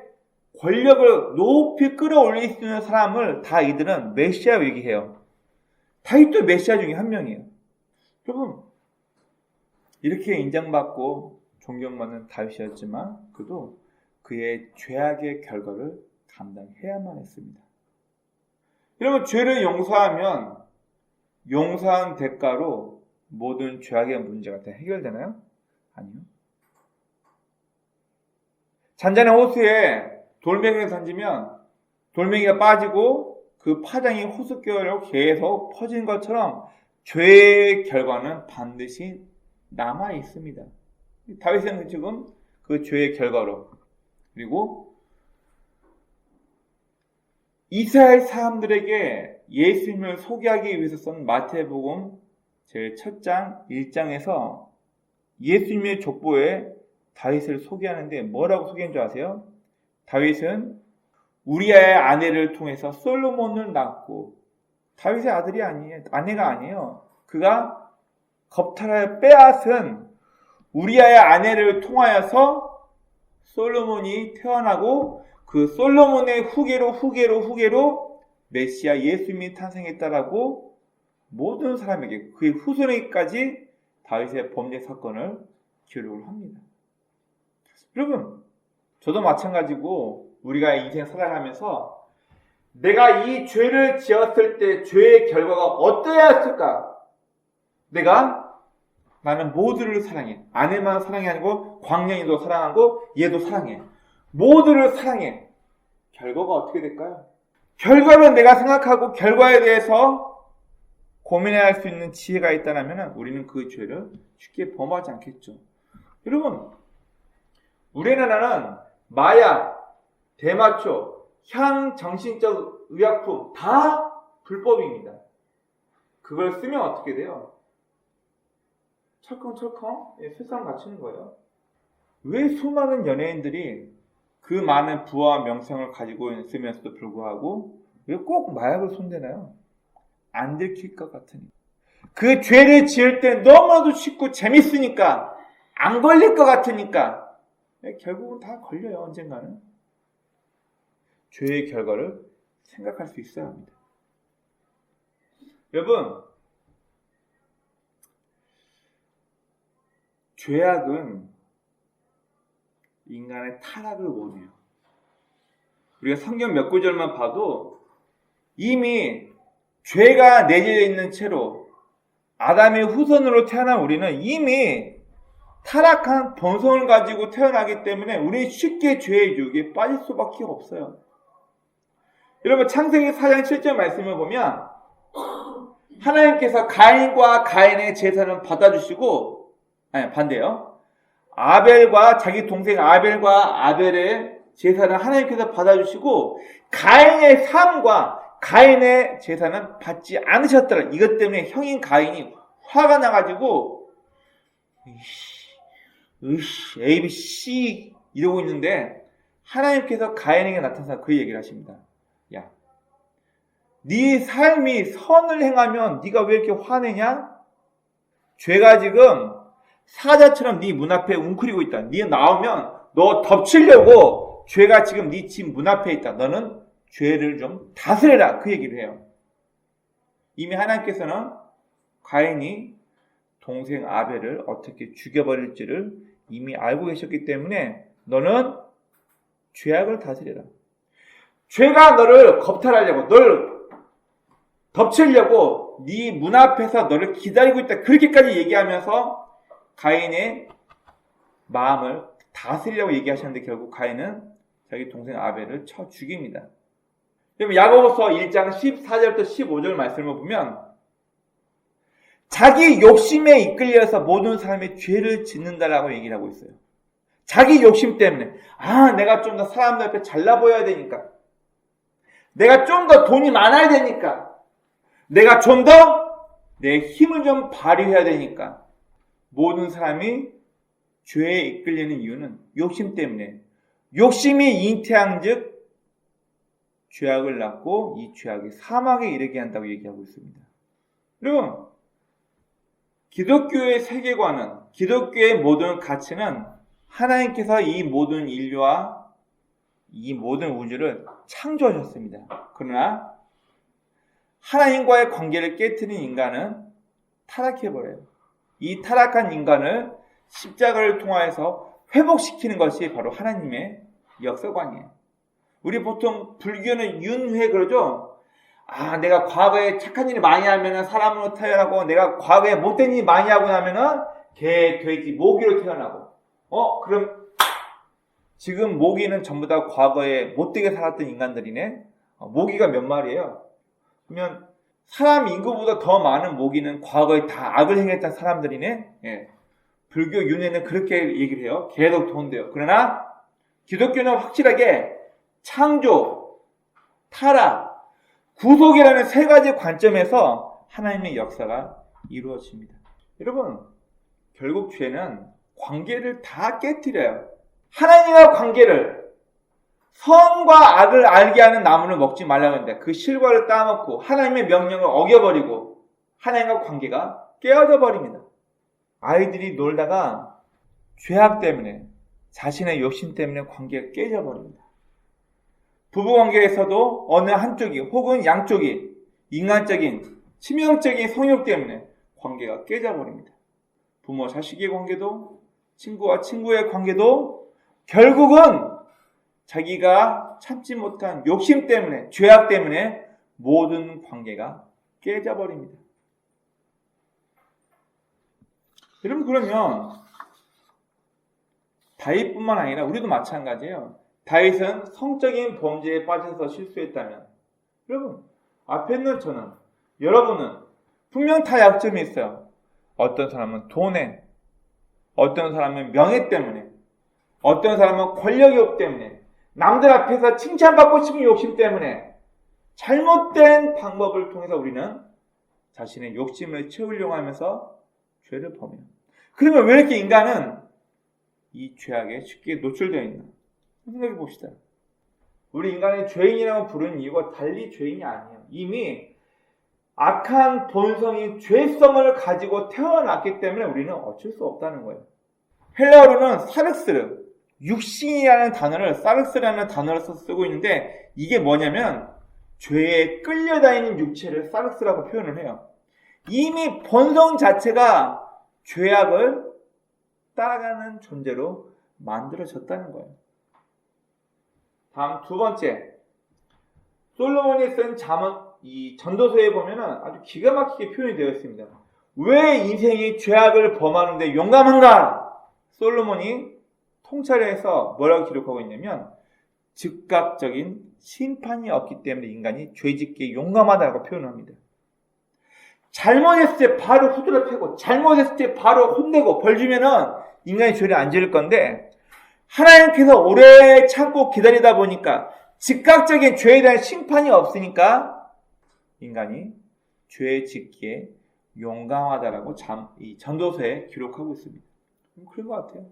권력을 높이 끌어올릴 수 있는 사람을 다 이들은 메시아라고 얘기해요. 다윗도 메시아 중에 한 명이에요. 여러분 이렇게 인정받고 존경받는 다윗이었지만 그도 그의 죄악의 결과를 감당해야만 했습니다. 여러분 죄를 용서하면 용서한 대가로 모든 죄악의 문제가 다 해결되나요? 아니요. 잔잔한 호수에 돌멩이를 던지면 돌멩이가 빠지고 그 파장이 호숫가로 계속 퍼진 것처럼 죄의 결과는 반드시 남아 있습니다. 다윗은 지금 그 죄의 결과로 그리고 이스라엘 사람들에게 예수님을 소개하기 위해서 쓴 마태복음 제1장 1장에서 예수님의 족보에 다윗을 소개하는데 뭐라고 소개한 줄 아세요? 다윗은 우리아의 아내를 통해서 솔로몬을 낳았고 다윗의 아들이 아니에요. 아내가 아니에요. 그가 겁탈하여 빼앗은 우리아의 아내를 통하여서 솔로몬이 태어나고 그 솔로몬의 후계로 메시아 예수님이 탄생했다라고 모든 사람에게 그의 후손에게까지 다윗의 범죄 사건을 기록을 합니다. 여러분 저도 마찬가지고 우리가 인생 살아가면서 내가 이 죄를 지었을 때 죄의 결과가 어떠했을까? 나는 모두를 사랑해. 아내만 사랑이 아니고 광년이도 사랑하고 얘도 사랑해. 모두를 사랑해. 결과가 어떻게 될까요? 결과를 내가 생각하고 결과에 대해서 고민해야 할 수 있는 지혜가 있다면 우리는 그 죄를 쉽게 범하지 않겠죠. 여러분 우리나라는 마약, 대마초, 향정신적 의약품 다 불법입니다. 그걸 쓰면 어떻게 돼요? 철컹철컹 세상 갇히는 거예요. 왜 수많은 연예인들이 그 많은 부와 명성을 가지고 있으면서도 불구하고 왜 꼭 마약을 손대나요? 안 들킬 것 같으니까. 그 죄를 지을 때 너무나도 쉽고 재밌으니까 안 걸릴 것 같으니까 결국은 다 걸려요. 언젠가는. 죄의 결과를 생각할 수 있어야 합니다. 여러분 죄악은 인간의 타락을 원해요. 우리가 성경 몇 구절만 봐도 이미 죄가 내재되어 있는 채로 아담의 후손으로 태어난 우리는 이미 타락한 본성을 가지고 태어나기 때문에 우리는 쉽게 죄의 유혹에 빠질 수밖에 없어요. 여러분 창세기 4장 7절 말씀을 보면 하나님께서 가인과 가인의 제사는 받아주시고, 아니 반대요. 아벨과 자기 동생 아벨과 아벨의 제사는 하나님께서 받아주시고 가인의 삶과 가인의 제사는 받지 않으셨더라. 이것 때문에 형인 가인이 화가 나가지고 ABC 이러고 있는데 하나님께서 가인에게 나타나서 그 얘기를 하십니다. 야, 네 삶이 선을 행하면 네가 왜 이렇게 화내냐? 죄가 지금 사자처럼 네 문 앞에 웅크리고 있다. 네 나오면 너 덮치려고 죄가 지금 네 집 문 앞에 있다. 너는 죄를 좀 다스려라. 그 얘기를 해요. 이미 하나님께서는 가인이 동생 아벨을 어떻게 죽여버릴지를 이미 알고 계셨기 때문에 너는 죄악을 다스려라. 죄가 너를 겁탈하려고, 너를 덮치려고 네 문 앞에서 너를 기다리고 있다. 그렇게까지 얘기하면서 가인의 마음을 다스리려고 얘기하셨는데 결국 가인은 자기 동생 아벨을 쳐 죽입니다. 여러분 야고보서 1장 14절부터 15절 말씀을 보면 자기 욕심에 이끌려서 모든 사람이 죄를 짓는다라고 얘기를 하고 있어요. 자기 욕심 때문에 내가 좀 더 사람들 앞에 잘나 보여야 되니까, 내가 좀 더 돈이 많아야 되니까, 내가 좀 더 내 힘을 좀 발휘해야 되니까 모든 사람이 죄에 이끌리는 이유는 욕심 때문에, 욕심이 잉태한즉 죄악을 낳고 이 죄악이 사망에 이르게 한다고 얘기하고 있습니다. 여러분 기독교의 세계관은, 기독교의 모든 가치는 하나님께서 이 모든 인류와 이 모든 우주를 창조하셨습니다. 그러나 하나님과의 관계를 깨트린 인간은 타락해버려요. 이 타락한 인간을 십자가를 통하여서 회복시키는 것이 바로 하나님의 역사관이에요. 우리 보통 불교는 윤회 그러죠? 내가 과거에 착한 일 많이 하면 사람으로 태어나고, 내가 과거에 못된 일 많이 하고 나면은 개, 돼지, 모기로 태어나고. 그럼 지금 모기는 전부 다 과거에 못되게 살았던 인간들이네? 모기가 몇 마리예요? 그러면 사람 인구보다 더 많은 모기는 과거에 다 악을 행했던 사람들이네? 예. 불교 윤회는 그렇게 얘기를 해요. 계속 돈대요. 그러나 기독교는 확실하게 창조, 타락, 구속이라는 세 가지 관점에서 하나님의 역사가 이루어집니다. 여러분, 결국 죄는 관계를 다 깨뜨려요. 하나님과 관계를, 선과 악을 알게 하는 나무를 먹지 말라고 했는데 그 실과를 따먹고 하나님의 명령을 어겨버리고 하나님과 관계가 깨어져 버립니다. 아이들이 놀다가 죄악 때문에, 자신의 욕심 때문에 관계가 깨져 버립니다. 부부관계에서도 어느 한쪽이 혹은 양쪽이 인간적인 치명적인 성욕 때문에 관계가 깨져버립니다. 부모 자식의 관계도, 친구와 친구의 관계도 결국은 자기가 참지 못한 욕심 때문에, 죄악 때문에 모든 관계가 깨져버립니다. 여러분 그러면 다윗뿐만 아니라 우리도 마찬가지예요. 다윗은 성적인 범죄에 빠져서 실수했다면, 여러분 앞에 있는 저는, 여러분은 분명 다 약점이 있어요. 어떤 사람은 돈에, 어떤 사람은 명예 때문에, 어떤 사람은 권력욕 때문에, 남들 앞에서 칭찬받고 싶은 욕심 때문에 잘못된 방법을 통해서 우리는 자신의 욕심을 채우려고 하면서 죄를 범해요. 그러면 왜 이렇게 인간은 이 죄악에 쉽게 노출되어 있나? 생각해 봅시다. 우리 인간이 죄인이라고 부르는 이유가 달리 죄인이 아니에요. 이미 악한 본성이 죄성을 가지고 태어났기 때문에 우리는 어쩔 수 없다는 거예요. 헬라어로는 사륵스르, 육신이라는 단어를 사륵스라는 단어로 쓰고 있는데 이게 뭐냐면 죄에 끌려다니는 육체를 사륵스라고 표현을 해요. 이미 본성 자체가 죄악을 따라가는 존재로 만들어졌다는 거예요. 다음 두 번째, 솔로몬이 쓴 이 전도서에 보면은 아주 기가 막히게 표현이 되어 있습니다. 왜 인생이 죄악을 범하는데 용감한가? 솔로몬이 통찰해서 뭐라고 기록하고 있냐면 즉각적인 심판이 없기 때문에 인간이 죄짓기에 용감하다고 표현합니다. 잘못했을 때 바로 후드려 패고 잘못했을 때 바로 혼내고 벌 주면은 인간이 죄를 안 지을 건데 하나님께서 오래 참고 기다리다 보니까 즉각적인 죄에 대한 심판이 없으니까 인간이 죄 짓기에 용감하다라고 이 전도서에 기록하고 있습니다. 그런 것 같아요.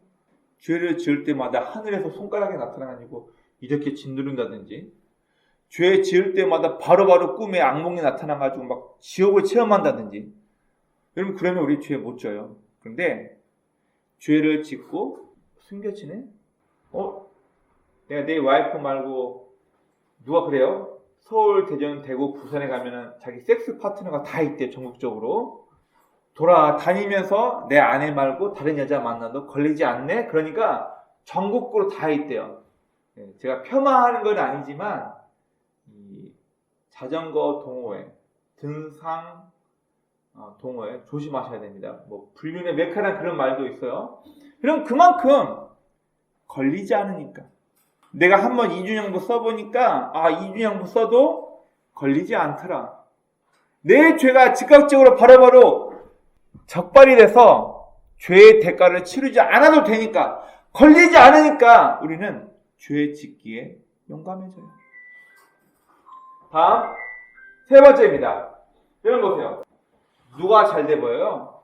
죄를 지을 때마다 하늘에서 손가락이 나타나가지고 이렇게 짓누른다든지 죄 지을 때마다 바로바로 꿈에 악몽이 나타나가지고 막 지옥을 체험한다든지 여러분 그러면 우리 죄 못 져요. 그런데 죄를 짓고 숨겨지네? 내가 내 와이프 말고 누가 그래요? 서울, 대전, 대구, 부산에 가면은 자기 섹스 파트너가 다 있대 전국적으로. 돌아다니면서 내 아내 말고 다른 여자 만나도 걸리지 않네? 그러니까 전국구로 다 있대요. 제가 폄하하는 건 아니지만 이 자전거 동호회, 등산 동호회 조심하셔야 됩니다. 뭐 불륜의 메카란 그런 말도 있어요. 그럼 그만큼 걸리지 않으니까. 내가 한번 이준영부 써보니까 이준영부 써도 걸리지 않더라. 내 죄가 즉각적으로 바로바로 적발이 돼서 죄의 대가를 치르지 않아도 되니까 걸리지 않으니까 우리는 죄 짓기에 용감해져요. 다음 세 번째입니다. 여러분 보세요. 누가 잘 돼 보여요?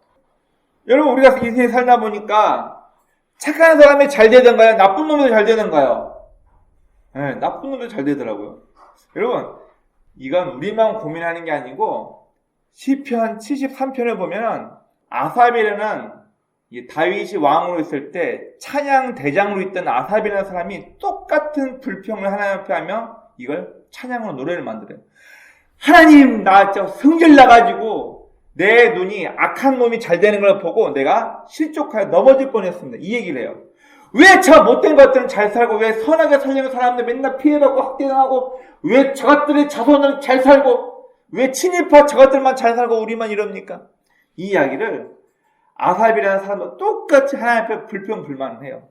여러분 우리가 인생에 살다 보니까 착한 사람이 잘 되던가요? 나쁜 놈도 잘 되던가요? 네, 나쁜 놈도 잘 되더라고요. 여러분 이건 우리만 고민하는 게 아니고 시편 73편을 보면 아삽이라는 다윗이 왕으로 있을 때 찬양 대장으로 있던 아삽이라는 사람이 똑같은 불평을 하나님 앞에 하며 이걸 찬양으로 노래를 만들어요. 하나님 나 진짜 성질 나가지고 내 눈이 악한 놈이 잘 되는 걸 보고 내가 실족하여 넘어질 뻔했습니다. 이 얘기를 해요. 왜 저 못된 것들은 잘 살고 왜 선하게 살려는 사람들 맨날 피해받고 학대당하고 왜 저것들의 자손은 잘 살고 왜 친일파 저것들만 잘 살고 우리만 이럽니까? 이 이야기를 아삽이라는 사람도 똑같이 하나님 앞에 불평불만을 해요.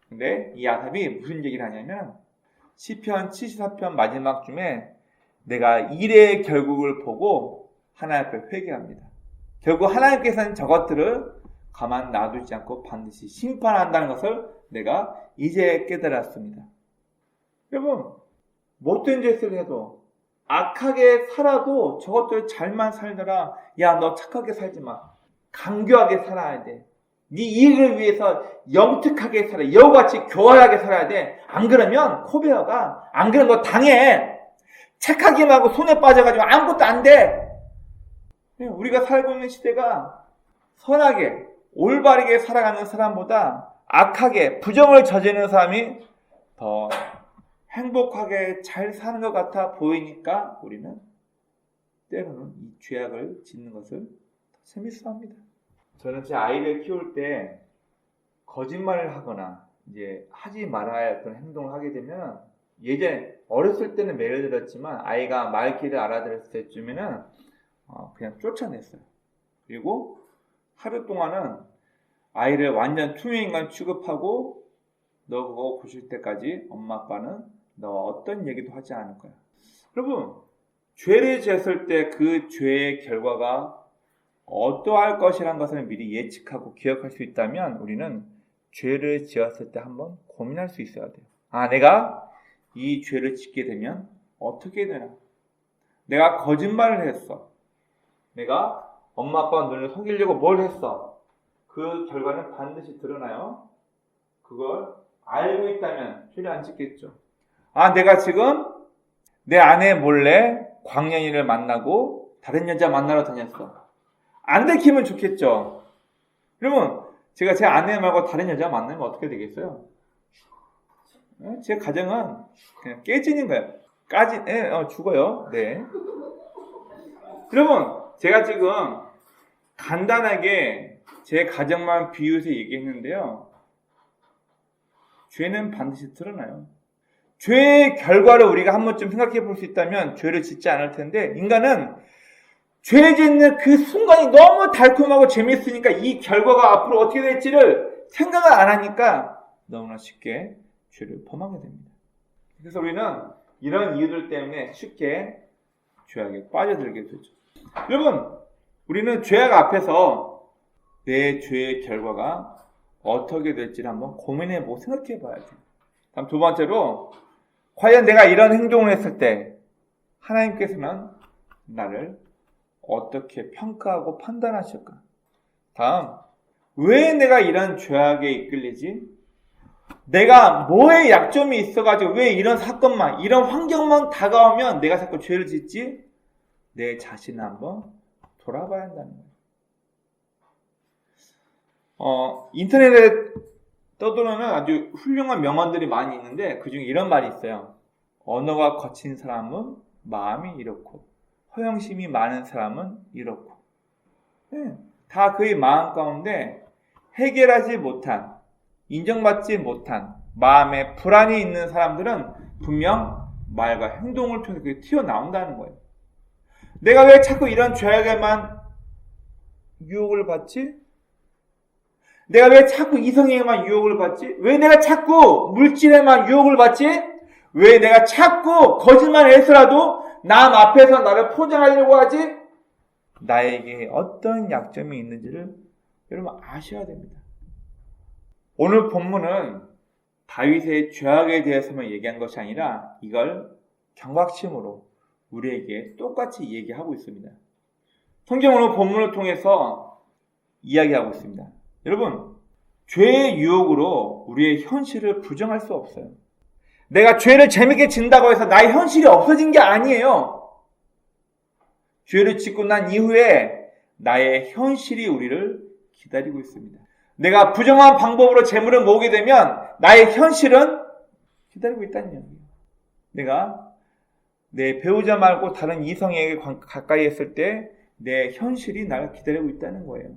근데 이 아삽이 무슨 얘기를 하냐면 시편 74편 마지막쯤에 내가 일의 결국을 보고 하나님 앞에 회개합니다. 결국 하나님께서는 저것들을 가만 놔두지 않고 반드시 심판한다는 것을 내가 이제 깨달았습니다. 여러분 못된 짓을 해도 악하게 살아도 저것들 잘만 살더라. 야 너 착하게 살지 마. 강교하게 살아야 돼. 네 이익을 위해서 영특하게 살아. 여우같이 교활하게 살아야 돼. 안 그러면 코베어가 안 그런 거 당해. 착하기만 하고 손에 빠져가지고 아무것도 안 돼. 우리가 살고 있는 시대가 선하게 올바르게 살아가는 사람보다 악하게 부정을 저지르는 사람이 더 행복하게 잘 사는 것 같아 보이니까 우리는 때로는 이 죄악을 짓는 것을 재밌어합니다. 저는 제 아이를 키울 때 거짓말을 하거나 이제 하지 말아야 할 어떤 행동을 하게 되면 예전에 어렸을 때는 매를 들었지만 아이가 말귀를 알아들었을 때쯤에는 그냥 쫓아냈어요. 그리고 하루 동안은 아이를 완전 투명인간 취급하고 너 그거 보실 때까지 엄마 아빠는 너와 어떤 얘기도 하지 않을 거야. 여러분 죄를 지었을 때 그 죄의 결과가 어떠할 것이란 것을 미리 예측하고 기억할 수 있다면 우리는 죄를 지었을 때 한번 고민할 수 있어야 돼요. 내가 이 죄를 짓게 되면 어떻게 되나? 내가 거짓말을 했어. 내가 엄마 아빠 눈을 속이려고 뭘 했어. 그 결과는 반드시 드러나요. 그걸 알고 있다면 죄를 안 짓겠죠. 내가 지금 내 아내 몰래 광년이를 만나고 다른 여자 만나러 다녔어. 안 들키면 좋겠죠. 그러면 제가 제 아내 말고 다른 여자 만나면 어떻게 되겠어요? 제 가정은 그냥 깨지는 거예요. 죽어요. 네. 여러분, 제가 지금 간단하게 제 가정만 비유해서 얘기했는데요. 죄는 반드시 드러나요. 죄의 결과를 우리가 한 번쯤 생각해 볼 수 있다면 죄를 짓지 않을 텐데, 인간은 죄 짓는 그 순간이 너무 달콤하고 재미있으니까 이 결과가 앞으로 어떻게 될지를 생각을 안 하니까 너무나 쉽게 죄를 범하게 됩니다. 그래서 우리는 이런 이유들 때문에 쉽게 죄악에 빠져들게 되죠. 여러분, 우리는 죄악 앞에서 내 죄의 결과가 어떻게 될지를 한번 고민해보고 생각해봐야죠. 다음 두 번째로, 과연 내가 이런 행동을 했을 때 하나님께서는 나를 어떻게 평가하고 판단하실까? 다음, 왜 내가 이런 죄악에 이끌리지? 내가 뭐에 약점이 있어가지고 왜 이런 사건만, 이런 환경만 다가오면 내가 자꾸 죄를 짓지? 내 자신을 한번 돌아봐야 한다는 거예요. 인터넷에 떠도는 아주 훌륭한 명언들이 많이 있는데 그중에 이런 말이 있어요. 언어가 거친 사람은 마음이 이렇고 허영심이 많은 사람은 이렇고. 네, 다 그의 마음 가운데 해결하지 못한, 인정받지 못한 마음에 불안이 있는 사람들은 분명 말과 행동을 통해서 그게 튀어나온다는 거예요. 내가 왜 자꾸 이런 죄악에만 유혹을 받지? 내가 왜 자꾸 이성에만 유혹을 받지? 왜 내가 자꾸 물질에만 유혹을 받지? 왜 내가 자꾸 거짓말을 해서라도 남 앞에서 나를 포장하려고 하지? 나에게 어떤 약점이 있는지를 여러분 아셔야 됩니다. 오늘 본문은 다윗의 죄악에 대해서만 얘기한 것이 아니라 이걸 경각심으로 우리에게 똑같이 얘기하고 있습니다. 성경 오늘 본문을 통해서 이야기하고 있습니다. 여러분, 죄의 유혹으로 우리의 현실을 부정할 수 없어요. 내가 죄를 재밌게 짓는다고 해서 나의 현실이 없어진 게 아니에요. 죄를 짓고 난 이후에 나의 현실이 우리를 기다리고 있습니다. 내가 부정한 방법으로 재물을 모으게 되면 나의 현실은 기다리고 있다는 얘기예요. 내가 내 배우자 말고 다른 이성에게 가까이 했을 때 내 현실이 나를 기다리고 있다는 거예요.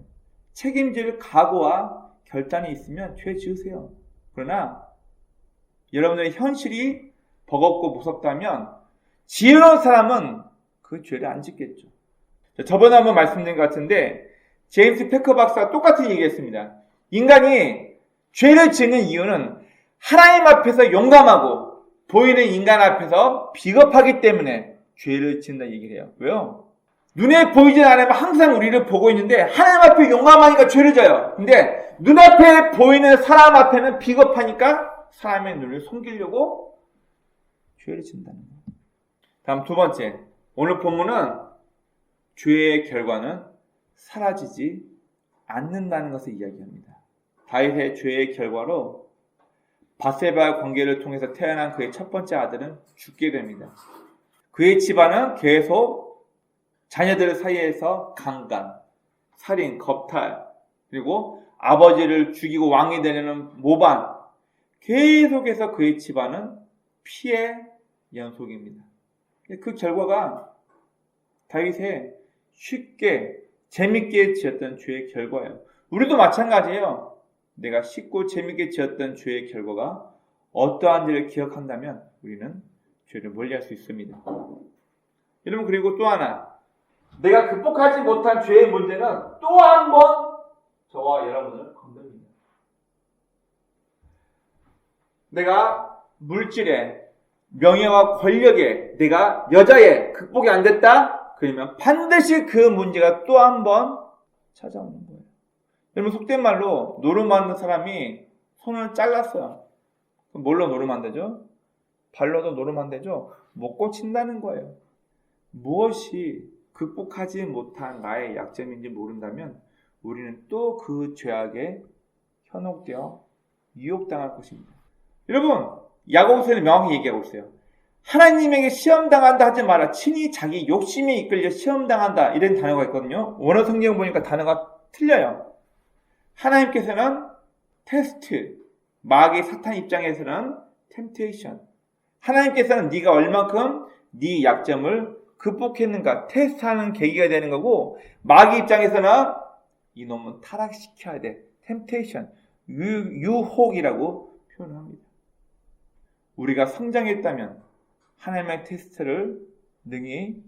책임질 각오와 결단이 있으면 죄 지으세요. 그러나 여러분들의 현실이 버겁고 무섭다면 지으는 사람은 그 죄를 안 짓겠죠. 저번에 한번 말씀드린 것 같은데 제임스 패커 박사가 똑같은 얘기했습니다. 인간이 죄를 짓는 이유는 하나님 앞에서 용감하고 보이는 인간 앞에서 비겁하기 때문에 죄를 짓는다 얘기를 해요. 왜요? 눈에 보이지 않으면 항상 우리를 보고 있는데 하나님 앞에 용감하니까 죄를 져요. 근데 눈앞에 보이는 사람 앞에는 비겁하니까 사람의 눈을 숨기려고 죄를 짓는다는 거예요. 다음 두 번째, 오늘 본문은 죄의 결과는 사라지지 않는다는 것을 이야기합니다. 다윗의 죄의 결과로 밧세바와 관계를 통해서 태어난 그의 첫 번째 아들은 죽게 됩니다. 그의 집안은 계속 자녀들 사이에서 강간, 살인, 겁탈, 그리고 아버지를 죽이고 왕이 되려는 모반, 계속해서 그의 집안은 피해 연속입니다. 그 결과가 다윗의 쉽게 재밌게 지었던 죄의 결과예요. 우리도 마찬가지예요. 내가 쉽고 재밌게 지었던 죄의 결과가 어떠한지를 기억한다면 우리는 죄를 멀리할 수 있습니다. 여러분, 그리고 또 하나, 내가 극복하지 못한 죄의 문제는 또 한 번 저와 여러분을 건듭니다. 내가 물질에, 명예와 권력에, 내가 여자에 극복이 안 됐다? 그러면 반드시 그 문제가 또 한 번 찾아오는 거예요. 여러분, 속된 말로 노름받는 사람이 손을 잘랐어요. 그럼 뭘로 노름한대죠? 발로도 노름한대죠? 못 고친다는 거예요. 무엇이 극복하지 못한 나의 약점인지 모른다면 우리는 또 그 죄악에 현혹되어 유혹당할 것입니다. 여러분, 야고보서는 명확히 얘기하고 있어요. 하나님에게 시험당한다 하지 마라. 친히 자기 욕심에 이끌려 시험당한다. 이런 단어가 있거든요. 원어 성경 보니까 단어가 틀려요. 하나님께서는 테스트, 마귀 사탄 입장에서는 템테이션. 하나님께서는 네가 얼만큼 네 약점을 극복했는가 테스트하는 계기가 되는 거고, 마귀 입장에서는 이놈은 타락시켜야 돼. 템테이션, 유혹이라고 표현합니다. 우리가 성장했다면 하나님의 테스트를 능히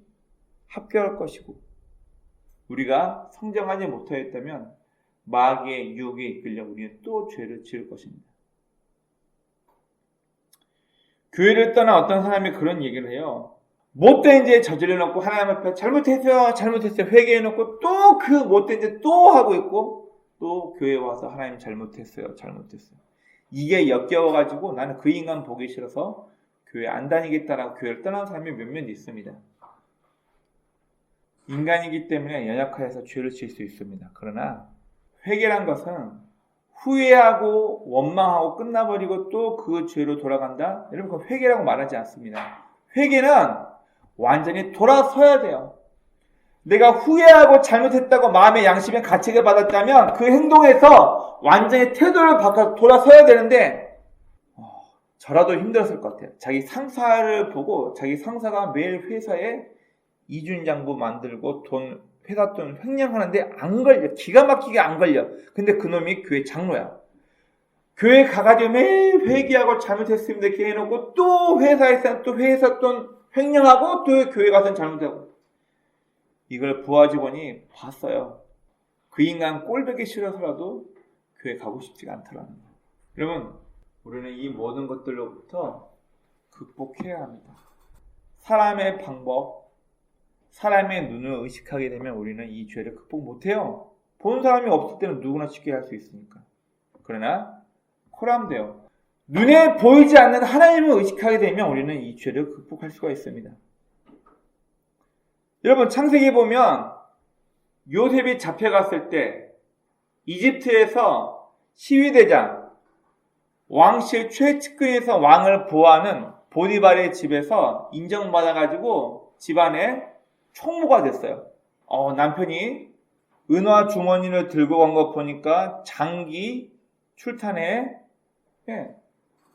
합격할 것이고, 우리가 성장하지 못하였다면 마귀의 유혹에 이끌려 우리는 또 죄를 지을 것입니다. 교회를 떠난 어떤 사람이 그런 얘기를 해요. 못된 죄 저질러 놓고 하나님 앞에 잘못했어요 회개해 놓고 또 그 못된 죄 또 하고 있고, 또 교회에 와서 하나님 잘못했어요. 이게 역겨워가지고 나는 그 인간 보기 싫어서 교회 안 다니겠다라고 교회를 떠난 사람이 몇몇 있습니다. 인간이기 때문에 연약하여서 죄를 지을 수 있습니다. 그러나 회개란 것은 후회하고 원망하고 끝나버리고 또 그 죄로 돌아간다? 여러분, 그건 회개라고 말하지 않습니다. 회개는 완전히 돌아서야 돼요. 내가 후회하고 잘못했다고 마음의 양심에 가책을 받았다면 그 행동에서 완전히 태도를 바꿔서 돌아서야 되는데, 저라도 힘들었을 것 같아요. 자기 상사를 보고 자기 상사가 매일 회사에 이준장부 만들고 회사 돈 횡령하는데 안 걸려. 기가 막히게 안 걸려. 근데 그놈이 교회 장로야. 교회 가가지고 매일 회개하고 잘못했습니다 이렇게 해놓고 또 회사에서 또 회사 돈 횡령하고 또 교회 가서는 잘못하고. 이걸 부하 직원이 봤어요. 그 인간 꼴보기 싫어서라도 교회 가고 싶지가 않더라는 거예요. 여러분, 우리는 이 모든 것들로부터 극복해야 합니다. 사람의 방법, 사람의 눈을 의식하게 되면 우리는 이 죄를 극복 못해요. 본 사람이 없을 때는 누구나 쉽게 할 수 있으니까. 그러나 코람데요. 눈에 보이지 않는 하나님을 의식하게 되면 우리는 이 죄를 극복할 수가 있습니다. 여러분, 창세기 보면 요셉이 잡혀갔을 때 이집트에서 시위대장, 왕실 최측근에서 왕을 보호하는 보디발의 집에서 인정받아가지고 집안에 총무가 됐어요. 남편이 은화 주머니를 들고 간 거 보니까 장기 출탄에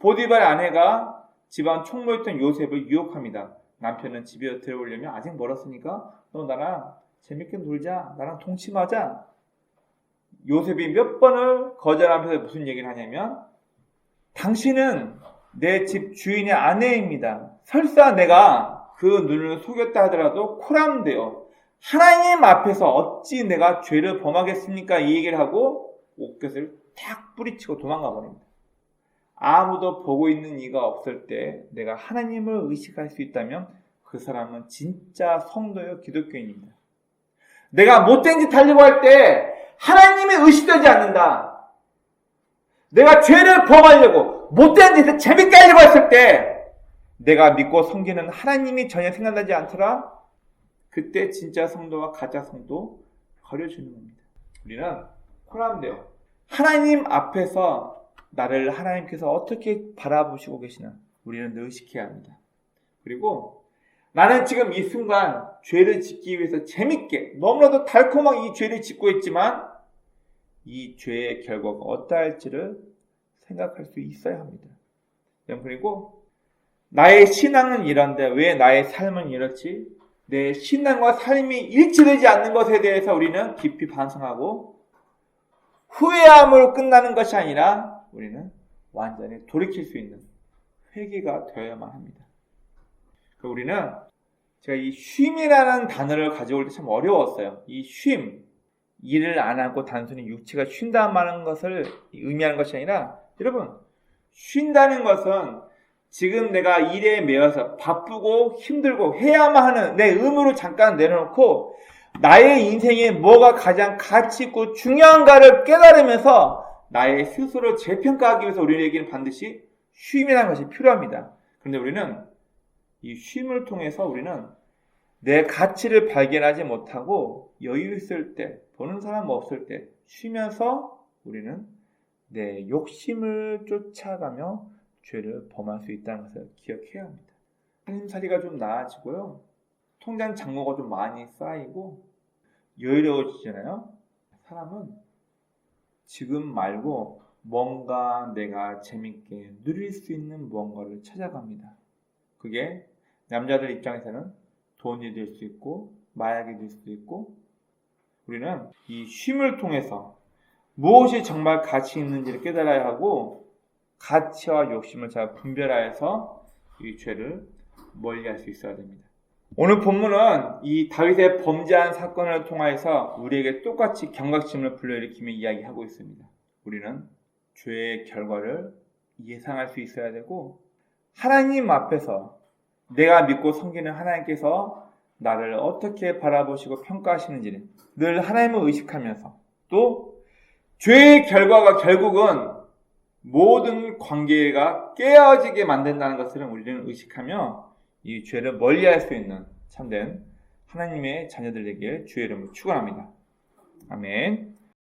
보디발의 아내가 집안 총무였던 요셉을 유혹합니다. 남편은 집에 들어오려면 아직 멀었으니까 너 나랑 재밌게 놀자, 나랑 동침하자. 요셉이 몇 번을 거절하면서 무슨 얘기를 하냐면, 당신은 내 집 주인의 아내입니다. 설사 내가 그 눈을 속였다 하더라도 코람데요. 하나님 앞에서 어찌 내가 죄를 범하겠습니까? 이 얘기를 하고 옷깃을 탁 뿌리치고 도망가 버립니다. 아무도 보고 있는 이가 없을 때 내가 하나님을 의식할 수 있다면 그 사람은 진짜 성도요 기독교인입니다. 내가 못된 짓 하려고 할 때 하나님이 의식되지 않는다. 내가 죄를 범하려고 못된 짓을 재밌게 하려고 했을 때 내가 믿고 섬기는 하나님이 전혀 생각나지 않더라. 그때 진짜 성도와 가짜 성도 버려주는 겁니다. 우리는 코람데요. 하나님 앞에서 나를 하나님께서 어떻게 바라보시고 계시나 우리는 늘 의식해야 합니다. 그리고 나는 지금 이 순간 죄를 짓기 위해서 재밌게 너무나도 달콤하게 이 죄를 짓고 있지만 이 죄의 결과가 어떠할지를 생각할 수 있어야 합니다. 그리고 나의 신앙은 이런데 왜 나의 삶은 이렇지? 내 신앙과 삶이 일치되지 않는 것에 대해서 우리는 깊이 반성하고 후회함으로 끝나는 것이 아니라 우리는 완전히 돌이킬 수 있는 회개가 되어야만 합니다. 우리는 제가 이 쉼이라는 단어를 가져올 때 참 어려웠어요. 이 쉼, 일을 안 하고 단순히 육체가 쉰다는 것을 의미하는 것이 아니라, 여러분, 쉰다는 것은 지금 내가 일에 매여서 바쁘고 힘들고 해야만 하는 내 의무를 잠깐 내려놓고 나의 인생에 뭐가 가장 가치 있고 중요한가를 깨달으면서 나의 스스로 재평가하기 위해서 우리에게는 반드시 쉼이라는 것이 필요합니다. 그런데 우리는 이 쉼을 통해서 우리는 내 가치를 발견하지 못하고 여유 있을 때, 보는 사람 없을 때 쉬면서 우리는 내 욕심을 쫓아가며 죄를 범할 수 있다는 것을 기억해야 합니다. 살림살이가 좀 나아지고요. 통장 잔고가 좀 많이 쌓이고 여유로워지잖아요. 사람은 지금 말고 뭔가 내가 재밌게 누릴 수 있는 무언가를 찾아갑니다. 그게 남자들 입장에서는 돈이 될 수 있고 마약이 될 수도 있고, 우리는 이 쉼을 통해서 무엇이 정말 가치 있는지를 깨달아야 하고 가치와 욕심을 잘 분별하여서 이 죄를 멀리할 수 있어야 됩니다. 오늘 본문은 이 다윗의 범죄한 사건을 통하여서 우리에게 똑같이 경각심을 불러일으키며 이야기하고 있습니다. 우리는 죄의 결과를 예상할 수 있어야 되고 하나님 앞에서 내가 믿고 섬기는 하나님께서 나를 어떻게 바라보시고 평가하시는지는 늘 하나님을 의식하면서 또 죄의 결과가 결국은 모든 관계가 깨어지게 만든다는 것을 우리는 의식하며 이 죄를 멀리할 수 있는 참된 하나님의 자녀들 되길 주의 이름으로 축원합니다. 아멘.